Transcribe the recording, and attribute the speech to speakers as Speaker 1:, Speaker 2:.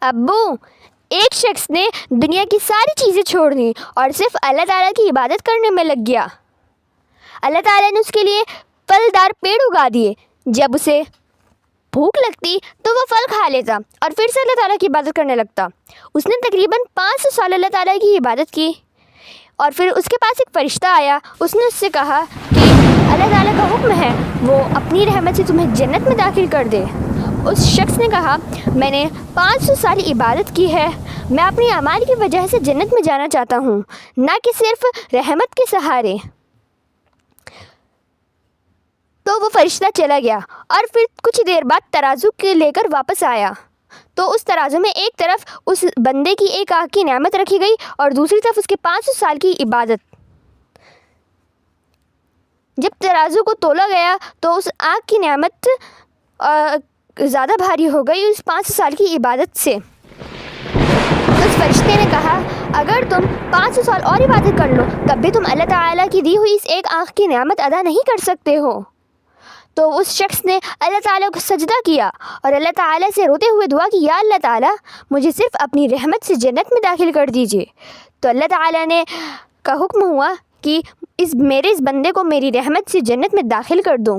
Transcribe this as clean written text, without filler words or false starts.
Speaker 1: ابو، ایک شخص نے دنیا کی ساری چیزیں چھوڑ دیں اور صرف اللہ تعالیٰ کی عبادت کرنے میں لگ گیا۔ اللہ تعالیٰ نے اس کے لیے پھلدار پیڑ اگا دیے۔ جب اسے بھوک لگتی تو وہ پھل کھا لیتا اور پھر سے اللہ تعالیٰ کی عبادت کرنے لگتا۔ اس نے تقریباً 500 سال اللہ تعالیٰ کی عبادت کی اور پھر اس کے پاس ایک فرشتہ آیا۔ اس نے اس سے کہا کہ اللہ تعالیٰ کا حکم ہے وہ اپنی رحمت سے تمہیں جنت میں داخل کر دے۔ اس شخص نے کہا، میں نے 500 سال عبادت کی ہے، میں اپنی اعمال کی وجہ سے جنت میں جانا چاہتا ہوں، نہ کہ صرف رحمت کے سہارے۔ تو وہ فرشتہ چلا گیا اور پھر کچھ دیر بعد ترازو کے لے کر واپس آیا۔ تو اس ترازو میں ایک طرف اس بندے کی ایک آنکھ کی نعمت رکھی گئی اور دوسری طرف اس کے 500 سال کی عبادت۔ جب ترازو کو تولا گیا تو اس آنکھ کی نعمت زیادہ بھاری ہو گئی اس 500 سال کی عبادت سے۔ اس فرشتے نے کہا، اگر تم 500 سال اور عبادت کر لو تب بھی تم اللہ تعالیٰ کی دی ہوئی اس ایک آنکھ کی نعمت ادا نہیں کر سکتے ہو۔ تو اس شخص نے اللہ تعالیٰ کو سجدہ کیا اور اللہ تعالیٰ سے روتے ہوئے دعا کی، یا اللہ تعالیٰ مجھے صرف اپنی رحمت سے جنت میں داخل کر دیجیے۔ تو اللہ تعالیٰ نے کا حکم ہوا کہ میرے اس بندے کو میری رحمت سے جنت میں داخل کر دو۔